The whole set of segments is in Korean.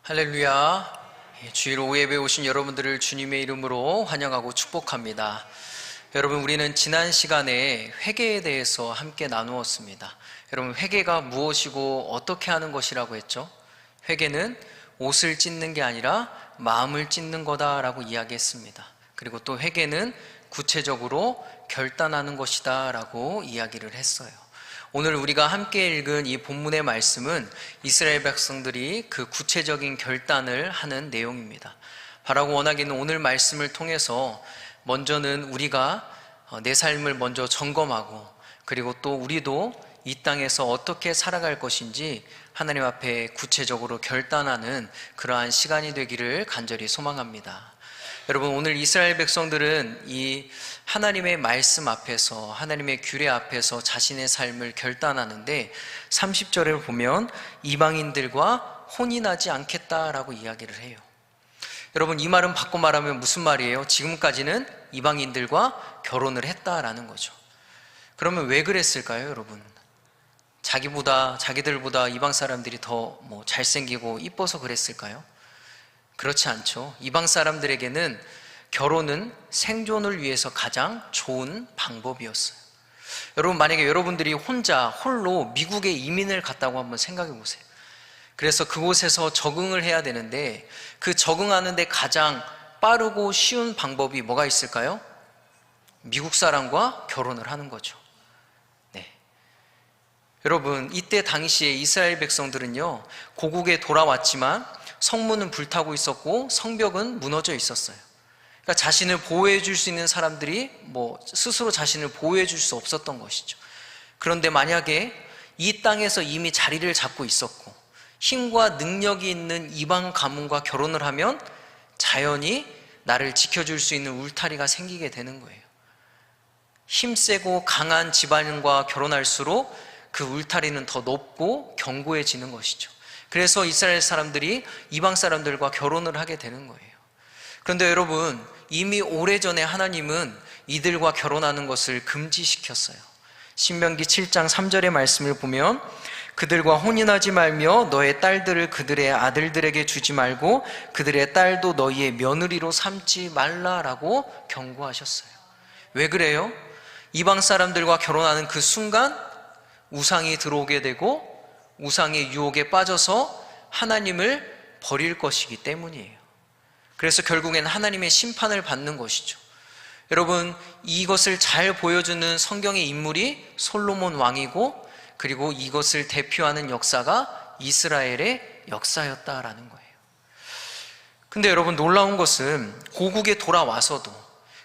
할렐루야. 주일 오후 예배에 오신 여러분들을 주님의 이름으로 환영하고 축복합니다. 여러분, 우리는 지난 시간에 회개에 대해서 함께 나누었습니다. 여러분, 회개가 무엇이고 어떻게 하는 것이라고 했죠? 회개는 옷을 찢는 게 아니라 마음을 찢는 거다라고 이야기했습니다. 그리고 또 회개는 구체적으로 결단하는 것이다 라고 이야기를 했어요. 오늘 우리가 함께 읽은 이 본문의 말씀은 이스라엘 백성들이 그 구체적인 결단을 하는 내용입니다. 바라고 원하기는 오늘 말씀을 통해서 먼저는 우리가 내 삶을 먼저 점검하고, 그리고 또 우리도 이 땅에서 어떻게 살아갈 것인지 하나님 앞에 구체적으로 결단하는 그러한 시간이 되기를 간절히 소망합니다. 여러분, 오늘 이스라엘 백성들은 이 하나님의 말씀 앞에서, 하나님의 규례 앞에서 자신의 삶을 결단하는데 30절을 보면 이방인들과 혼인하지 않겠다라고 이야기를 해요. 여러분, 이 말은 바꿔 말하면 무슨 말이에요? 지금까지는 이방인들과 결혼을 했다라는 거죠. 그러면 왜 그랬을까요, 여러분? 자기들보다 이방 사람들이 더 잘생기고 이뻐서 그랬을까요? 그렇지 않죠. 이방 사람들에게는 결혼은 생존을 위해서 가장 좋은 방법이었어요. 여러분, 만약에 여러분들이 홀로 미국에 이민을 갔다고 한번 생각해 보세요. 그래서 그곳에서 적응을 해야 되는데 그 적응하는데 가장 빠르고 쉬운 방법이 뭐가 있을까요? 미국 사람과 결혼을 하는 거죠. 네. 여러분, 이때 당시에 이스라엘 백성들은요, 고국에 돌아왔지만 성문은 불타고 있었고 성벽은 무너져 있었어요. 그러니까 자신을 보호해 줄 수 있는 사람들이 스스로 자신을 보호해 줄 수 없었던 것이죠. 그런데 만약에 이 땅에서 이미 자리를 잡고 있었고 힘과 능력이 있는 이방 가문과 결혼을 하면 자연히 나를 지켜줄 수 있는 울타리가 생기게 되는 거예요. 힘세고 강한 집안과 결혼할수록 그 울타리는 더 높고 견고해지는 것이죠. 그래서 이스라엘 사람들이 이방 사람들과 결혼을 하게 되는 거예요. 그런데 여러분, 이미 오래전에 하나님은 이들과 결혼하는 것을 금지시켰어요. 신명기 7장 3절의 말씀을 보면 그들과 혼인하지 말며 너의 딸들을 그들의 아들들에게 주지 말고 그들의 딸도 너희의 며느리로 삼지 말라라고 경고하셨어요. 왜 그래요? 이방 사람들과 결혼하는 그 순간 우상이 들어오게 되고 우상의 유혹에 빠져서 하나님을 버릴 것이기 때문이에요. 그래서 결국엔 하나님의 심판을 받는 것이죠. 여러분, 이것을 잘 보여주는 성경의 인물이 솔로몬 왕이고, 그리고 이것을 대표하는 역사가 이스라엘의 역사였다라는 거예요. 근데 여러분, 놀라운 것은 고국에 돌아와서도,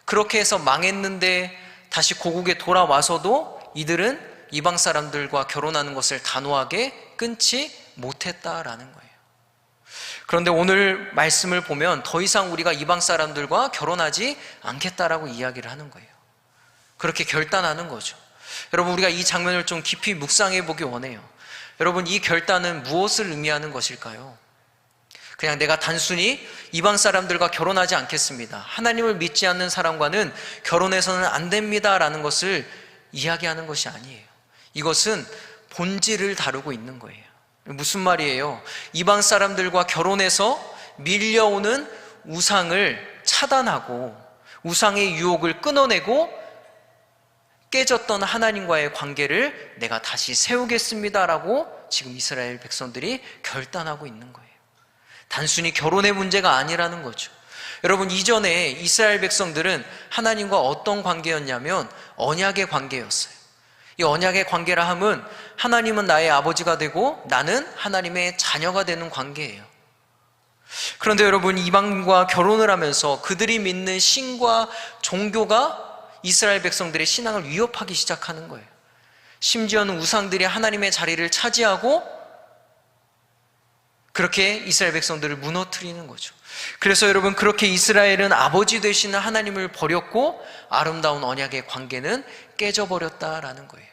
그렇게 해서 망했는데 다시 고국에 돌아와서도 이들은 이방 사람들과 결혼하는 것을 단호하게 끊지 못했다라는 거예요. 그런데 오늘 말씀을 보면 더 이상 우리가 이방 사람들과 결혼하지 않겠다라고 이야기를 하는 거예요. 그렇게 결단하는 거죠. 여러분, 우리가 이 장면을 좀 깊이 묵상해 보기 원해요. 여러분, 이 결단은 무엇을 의미하는 것일까요? 그냥 내가 단순히 이방 사람들과 결혼하지 않겠습니다, 하나님을 믿지 않는 사람과는 결혼해서는 안 됩니다 라는 것을 이야기하는 것이 아니에요. 이것은 본질을 다루고 있는 거예요. 무슨 말이에요? 이방 사람들과 결혼해서 밀려오는 우상을 차단하고 우상의 유혹을 끊어내고 깨졌던 하나님과의 관계를 내가 다시 세우겠습니다라고 지금 이스라엘 백성들이 결단하고 있는 거예요. 단순히 결혼의 문제가 아니라는 거죠. 여러분, 이전에 이스라엘 백성들은 하나님과 어떤 관계였냐면 언약의 관계였어요. 이 언약의 관계라 함은 하나님은 나의 아버지가 되고 나는 하나님의 자녀가 되는 관계예요. 그런데 여러분, 이방인과 결혼을 하면서 그들이 믿는 신과 종교가 이스라엘 백성들의 신앙을 위협하기 시작하는 거예요. 심지어는 우상들이 하나님의 자리를 차지하고 그렇게 이스라엘 백성들을 무너뜨리는 거죠. 그래서 여러분, 그렇게 이스라엘은 아버지 되시는 하나님을 버렸고 아름다운 언약의 관계는 깨져버렸다라는 거예요.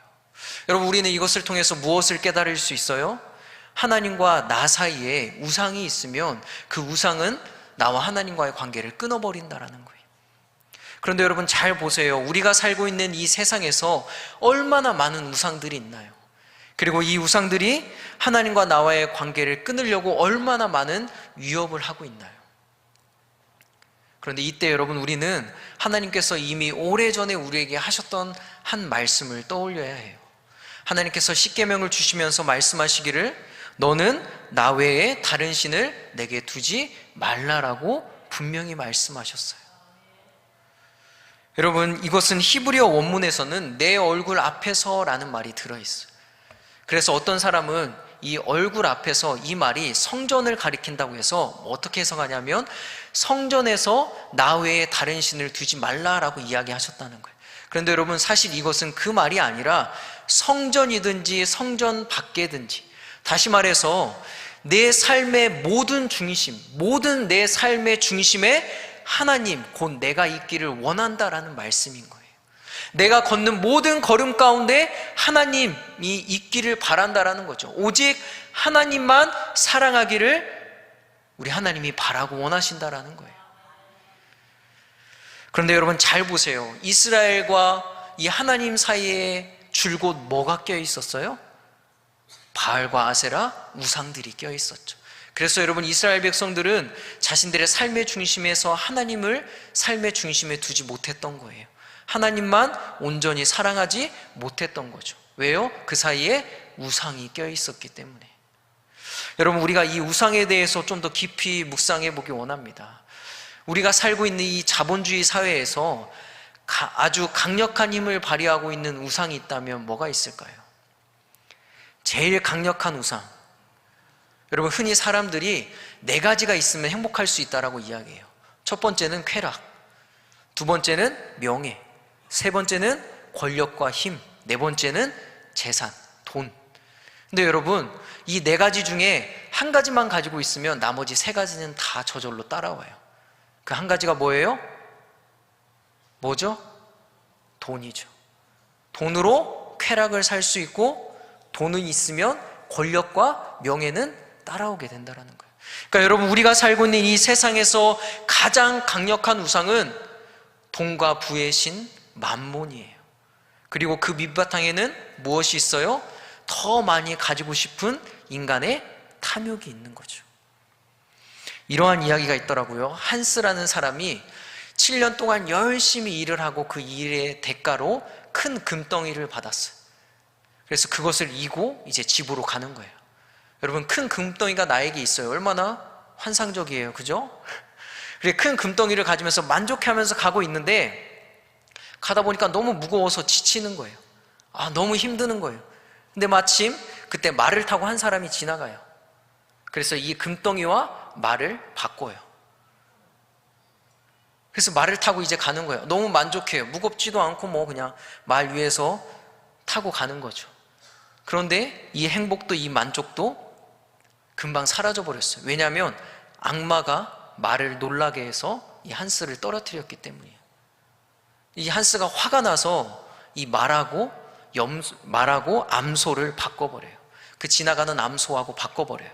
여러분, 우리는 이것을 통해서 무엇을 깨달을 수 있어요? 하나님과 나 사이에 우상이 있으면 그 우상은 나와 하나님과의 관계를 끊어버린다라는 거예요. 그런데 여러분, 잘 보세요. 우리가 살고 있는 이 세상에서 얼마나 많은 우상들이 있나요? 그리고 이 우상들이 하나님과 나와의 관계를 끊으려고 얼마나 많은 위협을 하고 있나요? 그런데 이때 여러분, 우리는 하나님께서 이미 오래전에 우리에게 하셨던 한 말씀을 떠올려야 해요. 하나님께서 십계명을 주시면서 말씀하시기를 너는 나 외에 다른 신을 내게 두지 말라라고 분명히 말씀하셨어요. 여러분, 이것은 히브리어 원문에서는 내 얼굴 앞에서라는 말이 들어있어요. 그래서 어떤 사람은 이 얼굴 앞에서 이 말이 성전을 가리킨다고 해서 어떻게 해석하냐면 성전에서 나 외에 다른 신을 두지 말라라고 이야기하셨다는 거예요. 그런데 여러분, 사실 이것은 그 말이 아니라 성전이든지 성전 밖이든지, 다시 말해서 내 삶의 모든 중심, 모든 내 삶의 중심에 하나님, 곧 내가 있기를 원한다라는 말씀인 거예요. 내가 걷는 모든 걸음 가운데 하나님이 있기를 바란다라는 거죠. 오직 하나님만 사랑하기를 우리 하나님이 바라고 원하신다라는 거예요. 그런데 여러분, 잘 보세요. 이스라엘과 이 하나님 사이에 줄곧 뭐가 껴 있었어요? 바알과 아세라, 우상들이 껴 있었죠. 그래서 여러분, 이스라엘 백성들은 자신들의 삶의 중심에서 하나님을 삶의 중심에 두지 못했던 거예요. 하나님만 온전히 사랑하지 못했던 거죠. 왜요? 그 사이에 우상이 껴 있었기 때문에. 여러분, 우리가 이 우상에 대해서 좀 더 깊이 묵상해 보기 원합니다. 우리가 살고 있는 이 자본주의 사회에서 아주 강력한 힘을 발휘하고 있는 우상이 있다면 뭐가 있을까요? 제일 강력한 우상, 여러분, 흔히 사람들이 4가지가 있으면 행복할 수 있다라고 이야기해요. 첫 번째는 쾌락, 두 번째는 명예, 세 번째는 권력과 힘, 네 번째는 재산, 돈. 근데 여러분, 이 4가지 중에 한 가지만 가지고 있으면 나머지 3가지는 다 저절로 따라와요. 그 한 가지가 뭐예요? 뭐죠? 돈이죠. 돈으로 쾌락을 살 수 있고, 돈은 있으면 권력과 명예는 따라오게 된다는 거예요. 그러니까 여러분, 우리가 살고 있는 이 세상에서 가장 강력한 우상은 돈과 부의 신 맘몬이에요. 그리고 그 밑바탕에는 무엇이 있어요? 더 많이 가지고 싶은 인간의 탐욕이 있는 거죠. 이러한 이야기가 있더라고요. 한스라는 사람이 7년 동안 열심히 일을 하고 그 일의 대가로 큰 금덩이를 받았어요. 그래서 그것을 이고 이제 집으로 가는 거예요. 여러분, 큰 금덩이가 나에게 있어요. 얼마나 환상적이에요, 그죠? 그래, 큰 금덩이를 가지면서 만족해하면서 가고 있는데 가다 보니까 너무 무거워서 지치는 거예요. 너무 힘드는 거예요. 근데 마침 그때 말을 타고 한 사람이 지나가요. 그래서 이 금덩이와 말을 바꿔요. 그래서 말을 타고 이제 가는 거예요. 너무 만족해요. 무겁지도 않고 뭐 그냥 말 위에서 타고 가는 거죠. 그런데 이 행복도 이 만족도 금방 사라져 버렸어요. 왜냐하면 악마가 말을 놀라게 해서 이 한스를 떨어뜨렸기 때문이에요. 이 한스가 화가 나서 이 말하고 암소를 바꿔버려요. 그 지나가는 암소하고 바꿔버려요.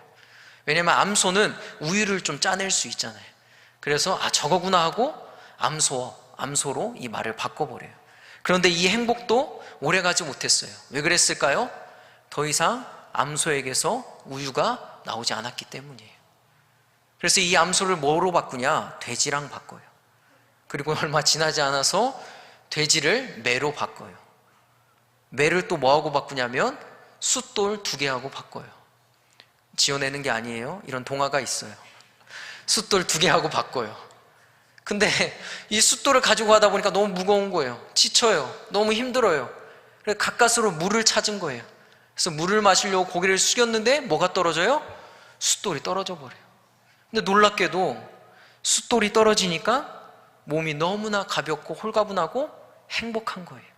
왜냐하면 암소는 우유를 좀 짜낼 수 있잖아요. 그래서 저거구나 하고 암소로 이 말을 바꿔버려요. 그런데 이 행복도 오래가지 못했어요. 왜 그랬을까요? 더 이상 암소에게서 우유가 나오지 않았기 때문이에요. 그래서 이 암소를 뭐로 바꾸냐? 돼지랑 바꿔요. 그리고 얼마 지나지 않아서 돼지를 매로 바꿔요. 매를 또 뭐하고 바꾸냐면 숫돌 2개하고 바꿔요. 지어내는 게 아니에요. 이런 동화가 있어요. 숫돌 2개하고 바꿔요. 근데 이 숫돌을 가지고 가다 보니까 너무 무거운 거예요. 지쳐요. 너무 힘들어요. 그래서 가까스로 물을 찾은 거예요. 그래서 물을 마시려고 고개를 숙였는데 뭐가 떨어져요? 숫돌이 떨어져 버려요. 근데 놀랍게도 숫돌이 떨어지니까 몸이 너무나 가볍고 홀가분하고 행복한 거예요.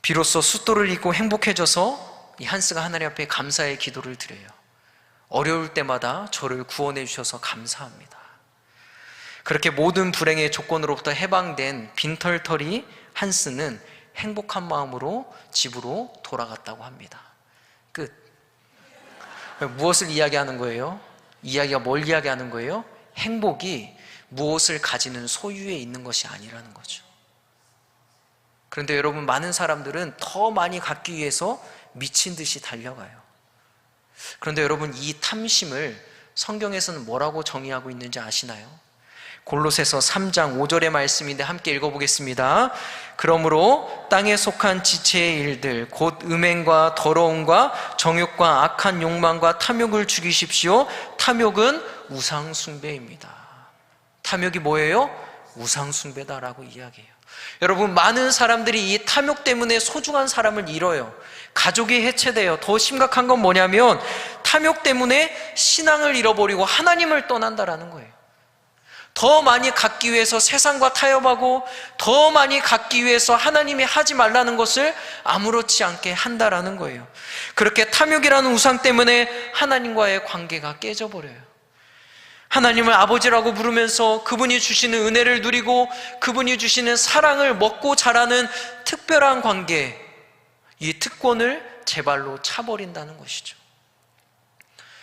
비로소 숫돌을 잊고 행복해져서 이 한스가 하나님 앞에 감사의 기도를 드려요. 어려울 때마다 저를 구원해 주셔서 감사합니다. 그렇게 모든 불행의 조건으로부터 해방된 빈털터리 한스는 행복한 마음으로 집으로 돌아갔다고 합니다. 끝. 무엇을 이야기하는 거예요? 이야기가 뭘 이야기하는 거예요? 행복이 무엇을 가지는 소유에 있는 것이 아니라는 거죠. 그런데 여러분, 많은 사람들은 더 많이 갖기 위해서 미친 듯이 달려가요. 그런데 여러분, 이 탐심을 성경에서는 뭐라고 정의하고 있는지 아시나요? 골로새서 3장 5절의 말씀인데 함께 읽어보겠습니다. 그러므로 땅에 속한 지체의 일들 곧 음행과 더러움과 정욕과 악한 욕망과 탐욕을 죽이십시오. 탐욕은 우상 숭배입니다. 탐욕이 뭐예요? 우상 숭배다라고 이야기해요. 여러분, 많은 사람들이 이 탐욕 때문에 소중한 사람을 잃어요. 가족이 해체돼요. 더 심각한 건 뭐냐면 탐욕 때문에 신앙을 잃어버리고 하나님을 떠난다라는 거예요. 더 많이 갖기 위해서 세상과 타협하고 더 많이 갖기 위해서 하나님이 하지 말라는 것을 아무렇지 않게 한다라는 거예요. 그렇게 탐욕이라는 우상 때문에 하나님과의 관계가 깨져버려요. 하나님을 아버지라고 부르면서 그분이 주시는 은혜를 누리고 그분이 주시는 사랑을 먹고 자라는 특별한 관계, 이 특권을 제 발로 차버린다는 것이죠.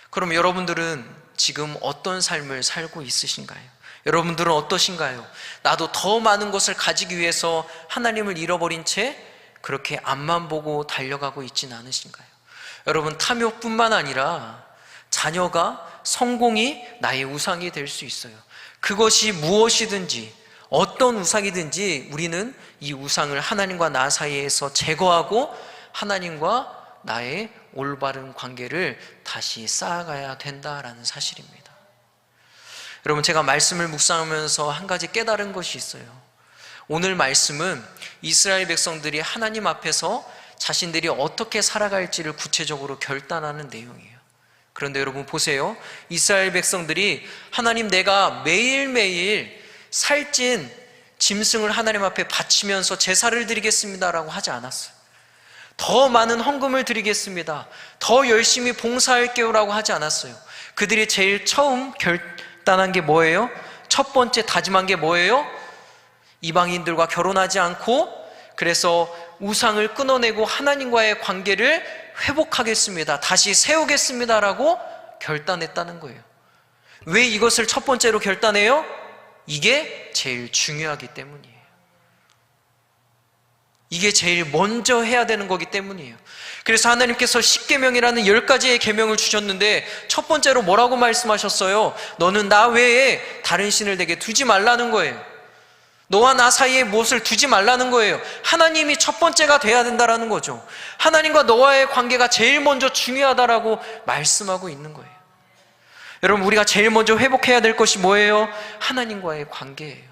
그럼 여러분들은 지금 어떤 삶을 살고 있으신가요? 여러분들은 어떠신가요? 나도 더 많은 것을 가지기 위해서 하나님을 잃어버린 채 그렇게 앞만 보고 달려가고 있지는 않으신가요? 여러분, 탐욕뿐만 아니라 자녀가 성공이 나의 우상이 될 수 있어요. 그것이 무엇이든지 어떤 우상이든지 우리는 이 우상을 하나님과 나 사이에서 제거하고 하나님과 나의 올바른 관계를 다시 쌓아가야 된다라는 사실입니다. 여러분, 제가 말씀을 묵상하면서 한 가지 깨달은 것이 있어요. 오늘 말씀은 이스라엘 백성들이 하나님 앞에서 자신들이 어떻게 살아갈지를 구체적으로 결단하는 내용이에요. 그런데 여러분 보세요. 이스라엘 백성들이 하나님, 내가 매일매일 살찐 짐승을 하나님 앞에 바치면서 제사를 드리겠습니다라고 하지 않았어요. 더 많은 헌금을 드리겠습니다, 더 열심히 봉사할게요라고 하지 않았어요. 그들이 제일 처음 결단한 게 뭐예요? 첫 번째 다짐한 게 뭐예요? 이방인들과 결혼하지 않고, 그래서 우상을 끊어내고 하나님과의 관계를 회복하겠습니다, 다시 세우겠습니다라고 결단했다는 거예요. 왜 이것을 첫 번째로 결단해요? 이게 제일 중요하기 때문이에요. 이게 제일 먼저 해야 되는 거기 때문이에요. 그래서 하나님께서 십계명이라는 10가지의 계명을 주셨는데 첫 번째로 뭐라고 말씀하셨어요? 너는 나 외에 다른 신을 내게 두지 말라는 거예요. 너와 나 사이에 무엇을 두지 말라는 거예요. 하나님이 첫 번째가 돼야 된다는 거죠. 하나님과 너와의 관계가 제일 먼저 중요하다라고 말씀하고 있는 거예요. 여러분, 우리가 제일 먼저 회복해야 될 것이 뭐예요? 하나님과의 관계예요.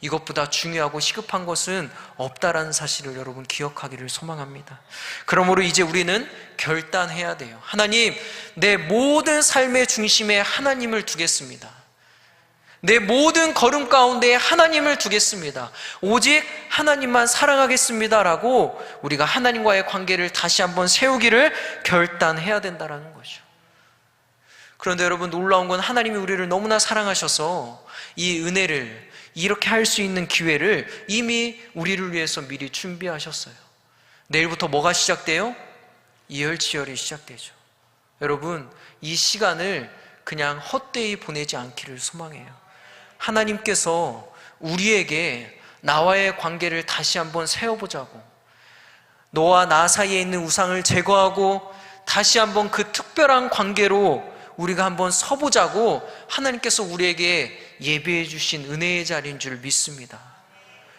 이것보다 중요하고 시급한 것은 없다라는 사실을 여러분 기억하기를 소망합니다. 그러므로 이제 우리는 결단해야 돼요. 하나님, 내 모든 삶의 중심에 하나님을 두겠습니다. 내 모든 걸음 가운데 하나님을 두겠습니다. 오직 하나님만 사랑하겠습니다라고 우리가 하나님과의 관계를 다시 한번 세우기를 결단해야 된다는 거죠. 그런데 여러분, 놀라운 건 하나님이 우리를 너무나 사랑하셔서 이 은혜를, 이렇게 할 수 있는 기회를 이미 우리를 위해서 미리 준비하셨어요. 내일부터 뭐가 시작돼요? 이열치열이 시작되죠. 여러분, 이 시간을 그냥 헛되이 보내지 않기를 소망해요. 하나님께서 우리에게 나와의 관계를 다시 한번 세워보자고, 너와 나 사이에 있는 우상을 제거하고 다시 한번 그 특별한 관계로 우리가 한번 서보자고 하나님께서 우리에게 예비해 주신 은혜의 자리인 줄 믿습니다.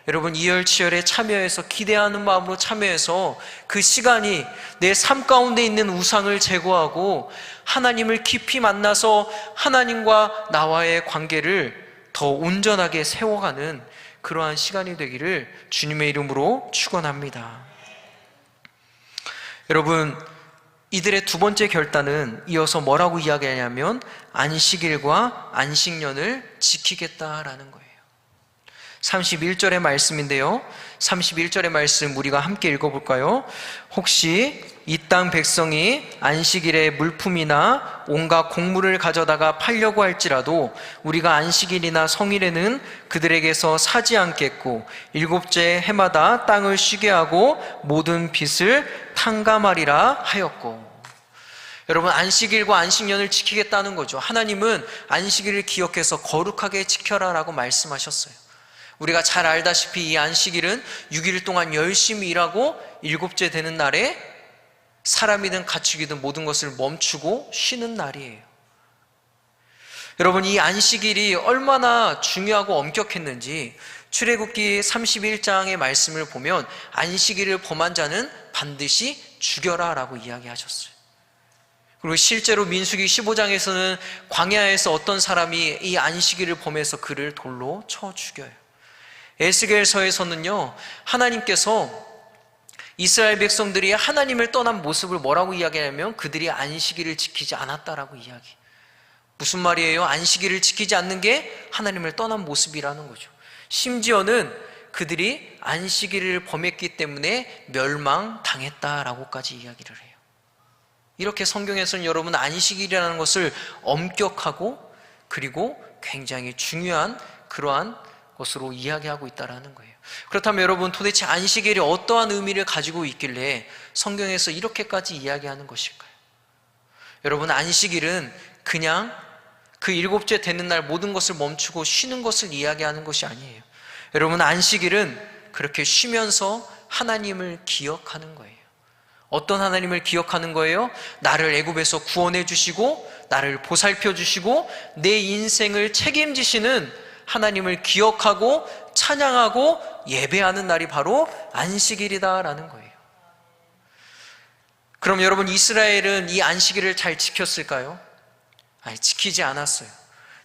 여러분, 이열치열에 참여해서 기대하는 마음으로 참여해서 그 시간이 내 삶 가운데 있는 우상을 제거하고 하나님을 깊이 만나서 하나님과 나와의 관계를 더 온전하게 세워가는 그러한 시간이 되기를 주님의 이름으로 축원합니다. 여러분, 이들의 두 번째 결단은 이어서 뭐라고 이야기하냐면 안식일과 안식년을 지키겠다라는 거예요. 31절의 말씀인데요, 31절의 말씀 우리가 함께 읽어볼까요? 혹시 이 땅 백성이 안식일에 물품이나 온갖 곡물을 가져다가 팔려고 할지라도 우리가 안식일이나 성일에는 그들에게서 사지 않겠고 일곱째 해마다 땅을 쉬게 하고 모든 빚을 탕감하리라 하였고. 여러분, 안식일과 안식년을 지키겠다는 거죠. 하나님은 안식일을 기억해서 거룩하게 지켜라라고 말씀하셨어요. 우리가 잘 알다시피 이 안식일은 6일 동안 열심히 일하고 일곱째 되는 날에 사람이든 가축이든 모든 것을 멈추고 쉬는 날이에요. 여러분, 이 안식일이 얼마나 중요하고 엄격했는지 출애굽기 31장의 말씀을 보면 안식일을 범한 자는 반드시 죽여라 라고 이야기하셨어요. 그리고 실제로 민수기 15장에서는 광야에서 어떤 사람이 이 안식일을 범해서 그를 돌로 쳐 죽여요. 에스겔서에서는요, 하나님께서 이스라엘 백성들이 하나님을 떠난 모습을 뭐라고 이야기하냐면 그들이 안식일을 지키지 않았다라고 이야기. 무슨 말이에요? 안식일을 지키지 않는 게 하나님을 떠난 모습이라는 거죠. 심지어는 그들이 안식일을 범했기 때문에 멸망당했다라고까지 이야기를 해요. 이렇게 성경에서는 여러분 안식일이라는 것을 엄격하고 그리고 굉장히 중요한 그러한 것으로 이야기하고 있다는 거예요. 그렇다면 여러분, 도대체 안식일이 어떠한 의미를 가지고 있길래 성경에서 이렇게까지 이야기하는 것일까요? 여러분, 안식일은 그냥 그 일곱째 되는 날 모든 것을 멈추고 쉬는 것을 이야기하는 것이 아니에요. 여러분, 안식일은 그렇게 쉬면서 하나님을 기억하는 거예요. 어떤 하나님을 기억하는 거예요? 나를 애굽에서 구원해 주시고 나를 보살펴 주시고 내 인생을 책임지시는 하나님을 기억하고 찬양하고 예배하는 날이 바로 안식일이다라는 거예요. 그럼 여러분, 이스라엘은 이 안식일을 잘 지켰을까요? 아니, 지키지 않았어요.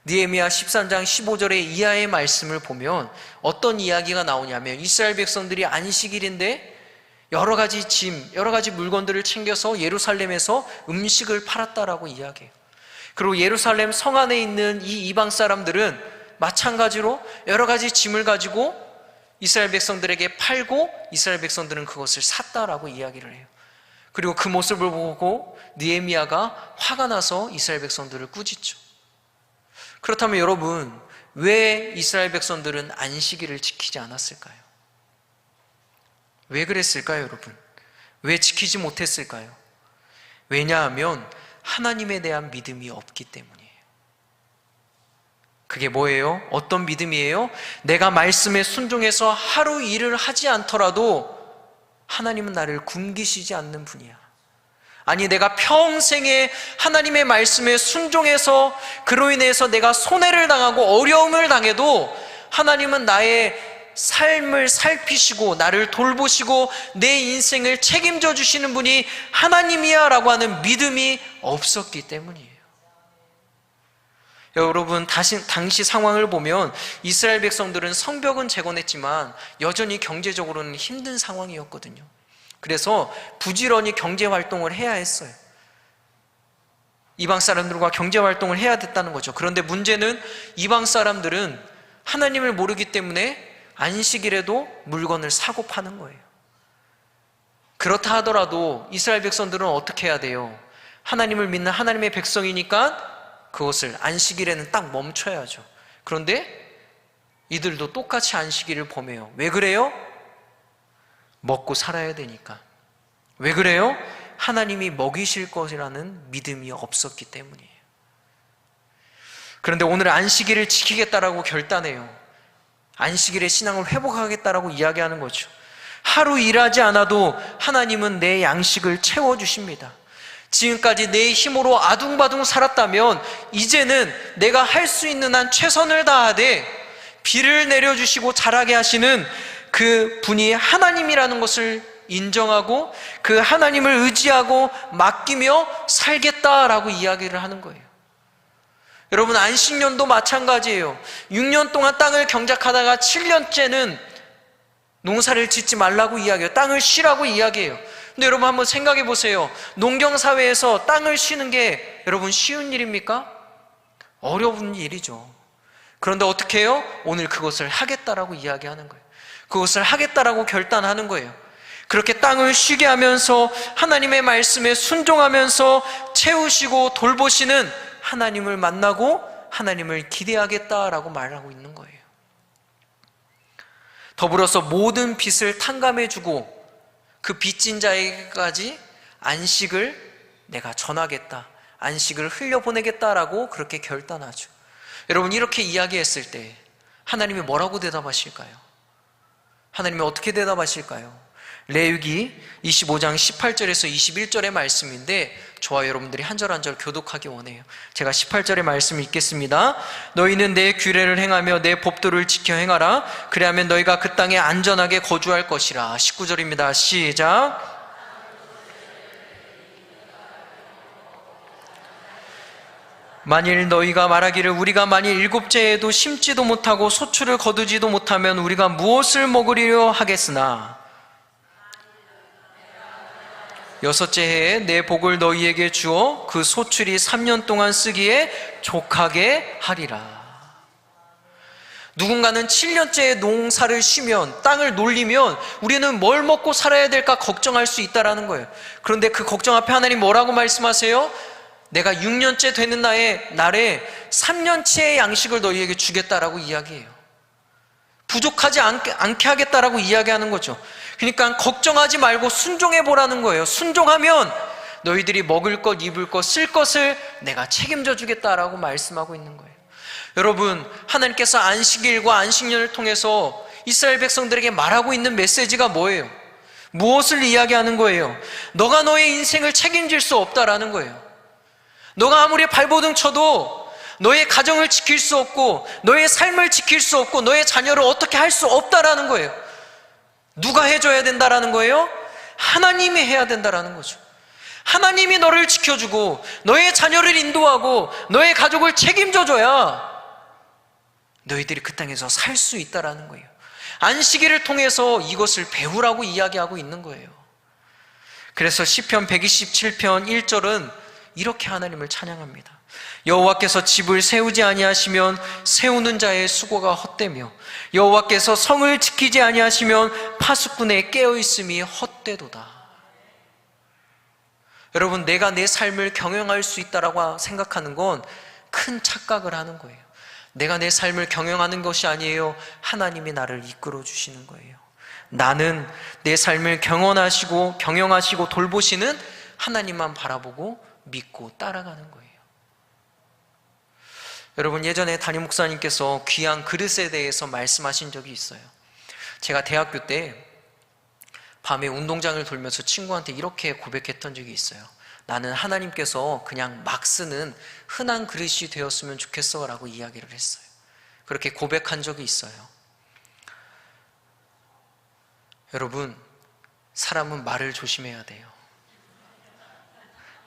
느헤미야 13장 15절의 이하의 말씀을 보면 어떤 이야기가 나오냐면 이스라엘 백성들이 안식일인데 여러 가지 짐, 여러 가지 물건들을 챙겨서 예루살렘에서 음식을 팔았다라고 이야기해요. 그리고 예루살렘 성 안에 있는 이 이방 사람들은 마찬가지로 여러 가지 짐을 가지고 이스라엘 백성들에게 팔고 이스라엘 백성들은 그것을 샀다라고 이야기를 해요. 그리고 그 모습을 보고 느헤미야가 화가 나서 이스라엘 백성들을 꾸짖죠. 그렇다면 여러분, 왜 이스라엘 백성들은 안식일을 지키지 않았을까요? 왜 그랬을까요, 여러분? 왜 지키지 못했을까요? 왜냐하면 하나님에 대한 믿음이 없기 때문이에요. 그게 뭐예요? 어떤 믿음이에요? 내가 말씀에 순종해서 하루 일을 하지 않더라도 하나님은 나를 굶기시지 않는 분이야. 아니, 내가 평생에 하나님의 말씀에 순종해서 그로 인해서 내가 손해를 당하고 어려움을 당해도 하나님은 나의 삶을 살피시고 나를 돌보시고 내 인생을 책임져 주시는 분이 하나님이야 라고 하는 믿음이 없었기 때문이에요. 여러분, 당시 상황을 보면 이스라엘 백성들은 성벽은 재건했지만 여전히 경제적으로는 힘든 상황이었거든요. 그래서 부지런히 경제활동을 해야 했어요. 이방 사람들과 경제활동을 해야 됐다는 거죠. 그런데 문제는 이방 사람들은 하나님을 모르기 때문에 안식일에도 물건을 사고 파는 거예요. 그렇다 하더라도 이스라엘 백성들은 어떻게 해야 돼요? 하나님을 믿는 하나님의 백성이니까 그것을 안식일에는 딱 멈춰야죠. 그런데 이들도 똑같이 안식일을 범해요. 왜 그래요? 먹고 살아야 되니까. 왜 그래요? 하나님이 먹이실 것이라는 믿음이 없었기 때문이에요. 그런데 오늘 안식일을 지키겠다라고 결단해요. 안식일의 신앙을 회복하겠다라고 이야기하는 거죠. 하루 일하지 않아도 하나님은 내 양식을 채워주십니다. 지금까지 내 힘으로 아둥바둥 살았다면 이제는 내가 할 수 있는 한 최선을 다하되 비를 내려주시고 자라게 하시는 그 분이 하나님이라는 것을 인정하고 그 하나님을 의지하고 맡기며 살겠다라고 이야기를 하는 거예요. 여러분, 안식년도 마찬가지예요. 6년 동안 땅을 경작하다가 7년째는 농사를 짓지 말라고 이야기해요. 땅을 쉬라고 이야기해요. 근데 여러분 한번 생각해 보세요. 농경사회에서 땅을 쉬는 게 여러분 쉬운 일입니까? 어려운 일이죠. 그런데 어떻게 해요? 오늘 그것을 하겠다라고 이야기하는 거예요. 그것을 하겠다라고 결단하는 거예요. 그렇게 땅을 쉬게 하면서 하나님의 말씀에 순종하면서 채우시고 돌보시는 하나님을 만나고 하나님을 기대하겠다라고 말하고 있는 거예요. 더불어서 모든 빚을 탕감해주고 그 빚진 자에게까지 안식을 내가 전하겠다, 안식을 흘려보내겠다라고 그렇게 결단하죠. 여러분, 이렇게 이야기했을 때 하나님이 뭐라고 대답하실까요? 하나님이 어떻게 대답하실까요? 레위기 25장 18절에서 21절의 말씀인데 저와 여러분들이 한 절 한 절 교독하기 원해요. 제가 18절의 말씀 읽겠습니다. 너희는 내 규례를 행하며 내 법도를 지켜 행하라. 그리하면 너희가 그 땅에 안전하게 거주할 것이라. 19절입니다. 시작. 만일 너희가 말하기를 우리가 만일 일곱째에도 심지도 못하고 소출을 거두지도 못하면 우리가 무엇을 먹으리려 하겠으나 여섯째 해에 내 복을 너희에게 주어 그 소출이 3년 동안 쓰기에 족하게 하리라. 누군가는 7년째 농사를 쉬면, 땅을 놀리면 우리는 뭘 먹고 살아야 될까 걱정할 수 있다는 거예요. 그런데 그 걱정 앞에 하나님 뭐라고 말씀하세요? 내가 6년째 되는 날에 3년치의 양식을 너희에게 주겠다라고 이야기해요. 부족하지 않게 하겠다라고 이야기하는 거죠. 그러니까 걱정하지 말고 순종해 보라는 거예요. 순종하면 너희들이 먹을 것, 입을 것, 쓸 것을 내가 책임져 주겠다라고 말씀하고 있는 거예요. 여러분, 하나님께서 안식일과 안식년을 통해서 이스라엘 백성들에게 말하고 있는 메시지가 뭐예요? 무엇을 이야기하는 거예요? 너가 너의 인생을 책임질 수 없다라는 거예요. 너가 아무리 발버둥 쳐도 너의 가정을 지킬 수 없고 너의 삶을 지킬 수 없고 너의 자녀를 어떻게 할 수 없다라는 거예요. 누가 해줘야 된다라는 거예요? 하나님이 해야 된다라는 거죠. 하나님이 너를 지켜주고 너의 자녀를 인도하고 너의 가족을 책임져줘야 너희들이 그 땅에서 살 수 있다라는 거예요. 안식일을 통해서 이것을 배우라고 이야기하고 있는 거예요. 그래서 시편 127편 1절은 이렇게 하나님을 찬양합니다. 여호와께서 집을 세우지 아니하시면 세우는 자의 수고가 헛되며 여호와께서 성을 지키지 아니하시면 파수꾼의 깨어있음이 헛되도다. 여러분, 내가 내 삶을 경영할 수 있다라고 생각하는 건 큰 착각을 하는 거예요. 내가 내 삶을 경영하는 것이 아니에요. 하나님이 나를 이끌어 주시는 거예요. 나는 내 삶을 경영하시고 돌보시는 하나님만 바라보고 믿고 따라가는 거예요. 여러분, 예전에 담임 목사님께서 귀한 그릇에 대해서 말씀하신 적이 있어요. 제가 대학교 때 밤에 운동장을 돌면서 친구한테 이렇게 고백했던 적이 있어요. 나는 하나님께서 그냥 막 쓰는 흔한 그릇이 되었으면 좋겠어 라고 이야기를 했어요. 그렇게 고백한 적이 있어요. 여러분, 사람은 말을 조심해야 돼요.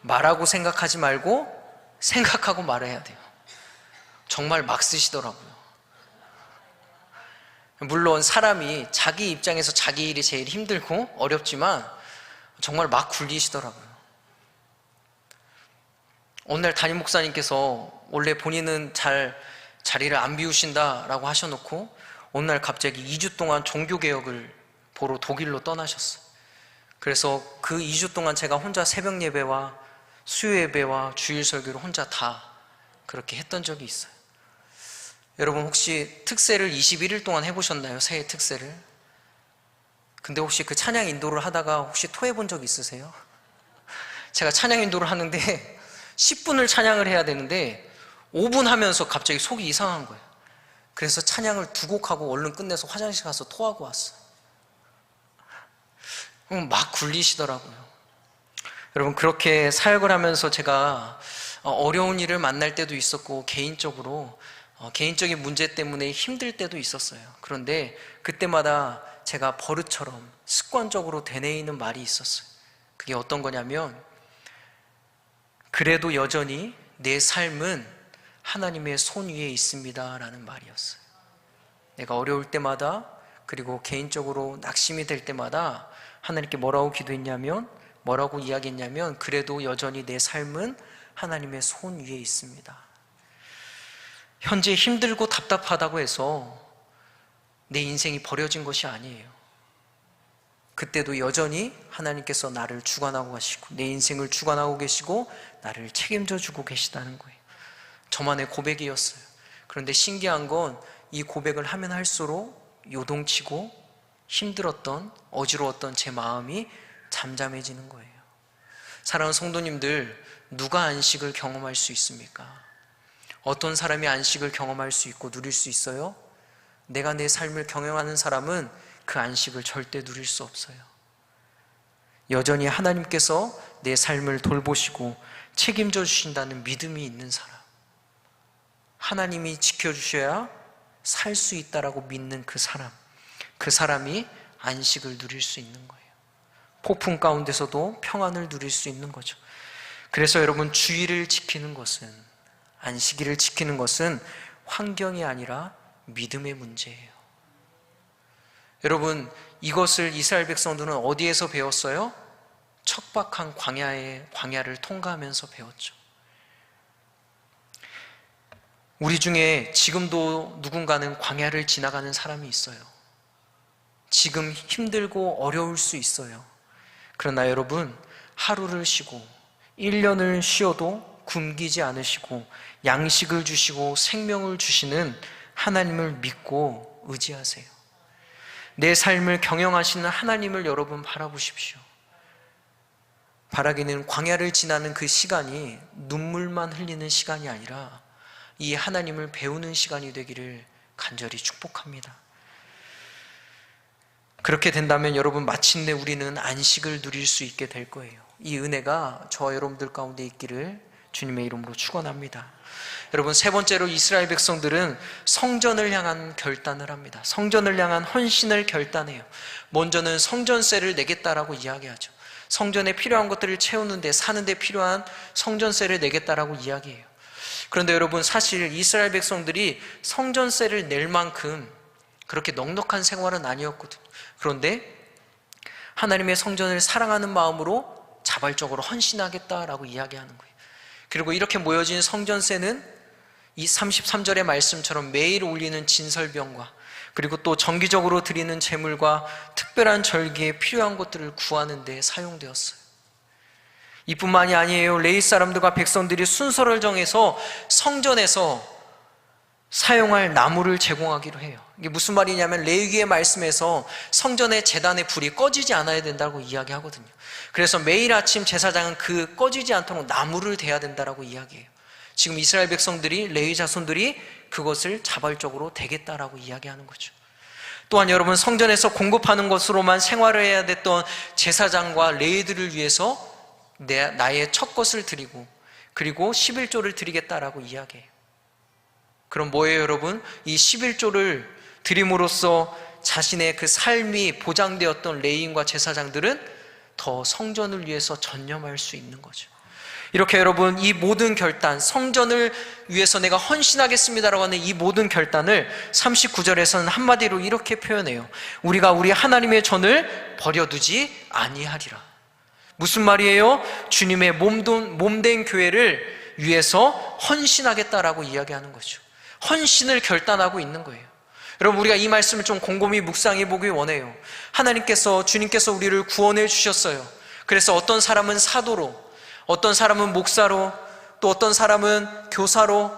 말하고 생각하지 말고 생각하고 말해야 돼요. 정말 막 쓰시더라고요. 물론 사람이 자기 입장에서 자기 일이 제일 힘들고 어렵지만 정말 막 굴리시더라고요. 어느 날 담임 목사님께서 원래 본인은 자리를 안 비우신다라고 하셔놓고 어느 날 갑자기 2주 동안 종교개혁을 보러 독일로 떠나셨어요. 그래서 그 2주 동안 제가 혼자 새벽 예배와 수요 예배와 주일 설교를 혼자 다 그렇게 했던 적이 있어요. 여러분, 혹시 특세를 21일 동안 해보셨나요? 새해 특세를? 근데 혹시 그 찬양 인도를 하다가 혹시 토해본 적 있으세요? 제가 찬양 인도를 하는데 10분을 찬양을 해야 되는데 5분 하면서 갑자기 속이 이상한 거예요. 그래서 찬양을 2곡 하고 얼른 끝내서 화장실 가서 토하고 왔어요. 막 굴리시더라고요. 여러분, 그렇게 사역을 하면서 제가 어려운 일을 만날 때도 있었고 개인적인 문제 때문에 힘들 때도 있었어요. 그런데 그때마다 제가 버릇처럼 습관적으로 되뇌이는 말이 있었어요. 그게 어떤 거냐면, 그래도 여전히 내 삶은 하나님의 손 위에 있습니다 라는 말이었어요. 내가 어려울 때마다, 그리고 개인적으로 낙심이 될 때마다 하나님께 뭐라고 기도했냐면, 뭐라고 이야기했냐면, 그래도 여전히 내 삶은 하나님의 손 위에 있습니다. 현재 힘들고 답답하다고 해서 내 인생이 버려진 것이 아니에요. 그때도 여전히 하나님께서 나를 주관하고 가시고 내 인생을 주관하고 계시고 나를 책임져 주고 계시다는 거예요. 저만의 고백이었어요. 그런데 신기한 건 이 고백을 하면 할수록 요동치고 힘들었던, 어지러웠던 제 마음이 잠잠해지는 거예요. 사랑하는 성도님들, 누가 안식을 경험할 수 있습니까? 어떤 사람이 안식을 경험할 수 있고 누릴 수 있어요? 내가 내 삶을 경영하는 사람은 그 안식을 절대 누릴 수 없어요. 여전히 하나님께서 내 삶을 돌보시고 책임져 주신다는 믿음이 있는 사람, 하나님이 지켜주셔야 살 수 있다라고 믿는 그 사람이 안식을 누릴 수 있는 거예요. 폭풍 가운데서도 평안을 누릴 수 있는 거죠. 그래서 여러분, 주의를 지키는 것은, 안식일을 지키는 것은 환경이 아니라 믿음의 문제예요. 여러분, 이것을 이스라엘 백성들은 어디에서 배웠어요? 척박한 광야를 통과하면서 배웠죠. 우리 중에 지금도 누군가는 광야를 지나가는 사람이 있어요. 지금 힘들고 어려울 수 있어요. 그러나 여러분, 하루를 쉬고 1년을 쉬어도 굶기지 않으시고 양식을 주시고 생명을 주시는 하나님을 믿고 의지하세요. 내 삶을 경영하시는 하나님을 여러분 바라보십시오. 바라기는 광야를 지나는 그 시간이 눈물만 흘리는 시간이 아니라 이 하나님을 배우는 시간이 되기를 간절히 축복합니다. 그렇게 된다면 여러분, 마침내 우리는 안식을 누릴 수 있게 될 거예요. 이 은혜가 저와 여러분들 가운데 있기를 주님의 이름으로 축원합니다. 여러분, 세 번째로 이스라엘 백성들은 성전을 향한 결단을 합니다. 성전을 향한 헌신을 결단해요. 먼저는 성전세를 내겠다라고 이야기하죠. 성전에 필요한 것들을 채우는데, 사는데 필요한 성전세를 내겠다라고 이야기해요. 그런데 여러분, 사실 이스라엘 백성들이 성전세를 낼 만큼 그렇게 넉넉한 생활은 아니었거든요. 그런데 하나님의 성전을 사랑하는 마음으로 자발적으로 헌신하겠다라고 이야기하는 거예요. 그리고 이렇게 모여진 성전세는 이 33절의 말씀처럼 매일 올리는 진설병과, 그리고 또 정기적으로 드리는 제물과 특별한 절기에 필요한 것들을 구하는 데 사용되었어요. 이뿐만이 아니에요. 레위 사람들과 백성들이 순서를 정해서 성전에서 사용할 나무를 제공하기로 해요. 이게 무슨 말이냐면, 레위기의 말씀에서 성전의 제단의 불이 꺼지지 않아야 된다고 이야기하거든요. 그래서 매일 아침 제사장은 그 꺼지지 않도록 나무를 대야 된다고 이야기해요. 지금 이스라엘 백성들이, 레위 자손들이 그것을 자발적으로 대겠다라고 이야기하는 거죠. 또한 여러분, 성전에서 공급하는 것으로만 생활을 해야 됐던 제사장과 레위들을 위해서 나의 첫 것을 드리고, 그리고 11조를 드리겠다라고 이야기해요. 그럼 뭐예요, 여러분? 이 11조를 드림으로써 자신의 그 삶이 보장되었던 레위인과 제사장들은 더 성전을 위해서 전념할 수 있는 거죠. 이렇게 여러분, 이 모든 결단, 성전을 위해서 내가 헌신하겠습니다라고 하는 이 모든 결단을 39절에서는 한마디로 이렇게 표현해요. 우리가 우리 하나님의 전을 버려두지 아니하리라. 무슨 말이에요? 주님의 몸된 교회를 위해서 헌신하겠다라고 이야기하는 거죠. 헌신을 결단하고 있는 거예요. 여러분, 우리가 이 말씀을 좀 곰곰이 묵상해 보기 원해요. 주님께서 우리를 구원해 주셨어요. 그래서 어떤 사람은 사도로, 어떤 사람은 목사로, 또 어떤 사람은 교사로,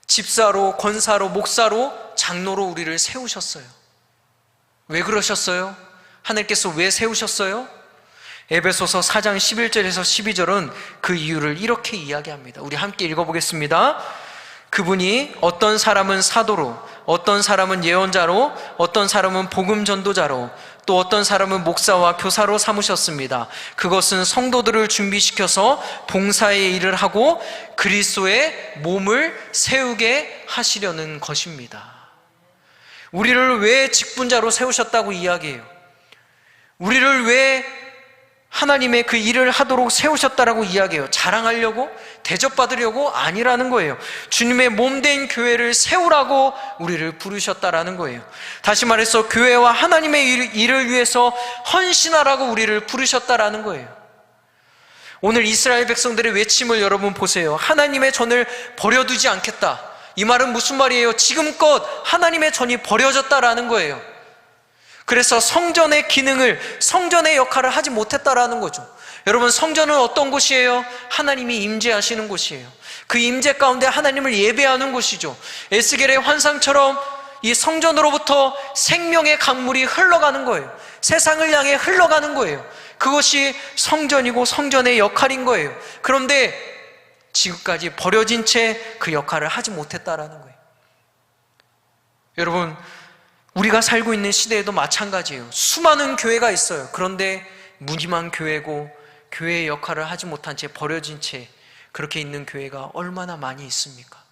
집사로, 권사로, 목사로, 장로로 우리를 세우셨어요. 왜 그러셨어요? 하나님께서 왜 세우셨어요? 에베소서 4장 11절에서 12절은 그 이유를 이렇게 이야기합니다. 우리 함께 읽어보겠습니다. 그분이 어떤 사람은 사도로, 어떤 사람은 예언자로, 어떤 사람은 복음 전도자로, 또 어떤 사람은 목사와 교사로 삼으셨습니다. 그것은 성도들을 준비시켜서 봉사의 일을 하고 그리스도의 몸을 세우게 하시려는 것입니다. 우리를 왜 직분자로 세우셨다고 이야기해요? 우리를 왜 하나님의 그 일을 하도록 세우셨다라고 이야기해요? 자랑하려고? 대접받으려고? 아니라는 거예요. 주님의 몸된 교회를 세우라고 우리를 부르셨다라는 거예요. 다시 말해서 교회와 하나님의 일을 위해서 헌신하라고 우리를 부르셨다라는 거예요. 오늘 이스라엘 백성들의 외침을 여러분 보세요. 하나님의 전을 버려두지 않겠다. 이 말은 무슨 말이에요? 지금껏 하나님의 전이 버려졌다라는 거예요. 그래서 성전의 기능을, 성전의 역할을 하지 못했다라는 거죠. 여러분, 성전은 어떤 곳이에요? 하나님이 임재하시는 곳이에요. 그 임재 가운데 하나님을 예배하는 곳이죠. 에스겔의 환상처럼 이 성전으로부터 생명의 강물이 흘러가는 거예요. 세상을 향해 흘러가는 거예요. 그것이 성전이고 성전의 역할인 거예요. 그런데 지금까지 버려진 채 그 역할을 하지 못했다라는 거예요. 여러분, 우리가 살고 있는 시대에도 마찬가지예요. 수많은 교회가 있어요. 그런데 무늬만 교회고 교회의 역할을 하지 못한 채 버려진 채 그렇게 있는 교회가 얼마나 많이 있습니까?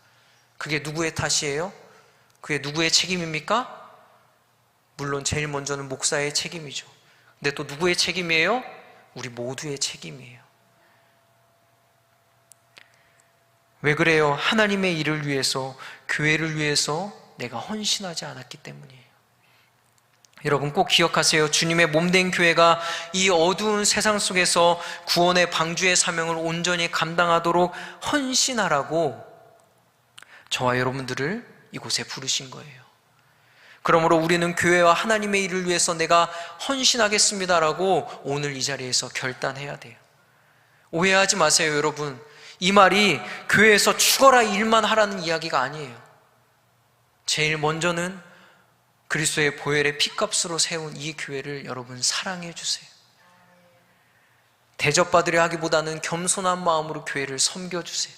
그게 누구의 탓이에요? 그게 누구의 책임입니까? 물론 제일 먼저는 목사의 책임이죠. 근데 또 누구의 책임이에요? 우리 모두의 책임이에요. 왜 그래요? 하나님의 일을 위해서, 교회를 위해서 내가 헌신하지 않았기 때문이에요. 여러분 꼭 기억하세요. 주님의 몸된 교회가 이 어두운 세상 속에서 구원의 방주의 사명을 온전히 감당하도록 헌신하라고 저와 여러분들을 이곳에 부르신 거예요. 그러므로 우리는 교회와 하나님의 일을 위해서 내가 헌신하겠습니다라고 오늘 이 자리에서 결단해야 돼요. 오해하지 마세요, 여러분. 이 말이 교회에서 죽어라 일만 하라는 이야기가 아니에요. 제일 먼저는 그리스도의 보혈의 피값으로 세운 이 교회를 여러분 사랑해 주세요. 대접받으려 하기보다는 겸손한 마음으로 교회를 섬겨주세요.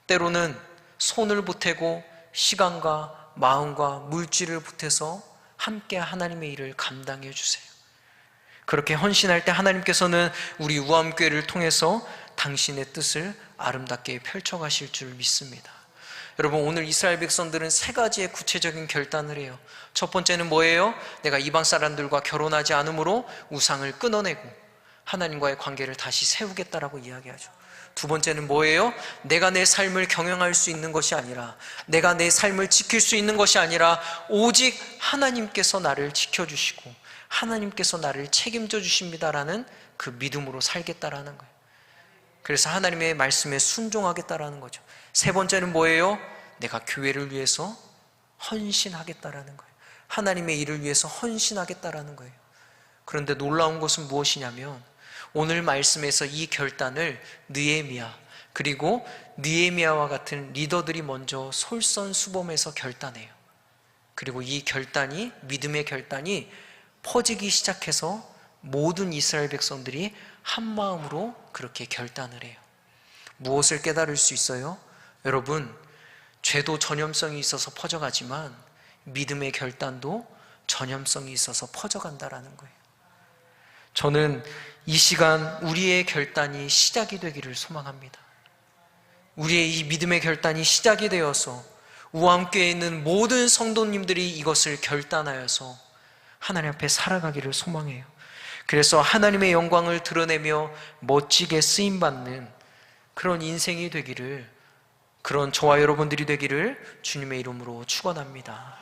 때로는 손을 보태고 시간과 마음과 물질을 보태서 함께 하나님의 일을 감당해 주세요. 그렇게 헌신할 때 하나님께서는 우리 우암교회를 통해서 당신의 뜻을 아름답게 펼쳐가실 줄 믿습니다. 여러분 오늘 이스라엘 백성들은 세 가지의 구체적인 결단을 해요. 첫 번째는 뭐예요? 내가 이방 사람들과 결혼하지 않으므로 우상을 끊어내고 하나님과의 관계를 다시 세우겠다라고 이야기하죠. 두 번째는 뭐예요? 내가 내 삶을 경영할 수 있는 것이 아니라, 내가 내 삶을 지킬 수 있는 것이 아니라 오직 하나님께서 나를 지켜주시고 하나님께서 나를 책임져 주십니다라는 그 믿음으로 살겠다라는 거예요. 그래서 하나님의 말씀에 순종하겠다라는 거죠. 세 번째는 뭐예요? 내가 교회를 위해서 헌신하겠다라는 거예요. 하나님의 일을 위해서 헌신하겠다라는 거예요. 그런데 놀라운 것은 무엇이냐면 오늘 말씀에서 이 결단을 느헤미야 그리고 느헤미야와 같은 리더들이 먼저 솔선수범해서 결단해요. 그리고 이 결단이, 믿음의 결단이 퍼지기 시작해서 모든 이스라엘 백성들이 한 마음으로 그렇게 결단을 해요. 무엇을 깨달을 수 있어요? 여러분, 죄도 전염성이 있어서 퍼져가지만 믿음의 결단도 전염성이 있어서 퍼져간다라는 거예요. 저는 이 시간 우리의 결단이 시작이 되기를 소망합니다. 우리의 이 믿음의 결단이 시작이 되어서 우암교회에 있는 모든 성도님들이 이것을 결단하여서 하나님 앞에 살아가기를 소망해요. 그래서 하나님의 영광을 드러내며 멋지게 쓰임받는 그런 인생이 되기를, 그런 저와 여러분들이 되기를 주님의 이름으로 축원합니다.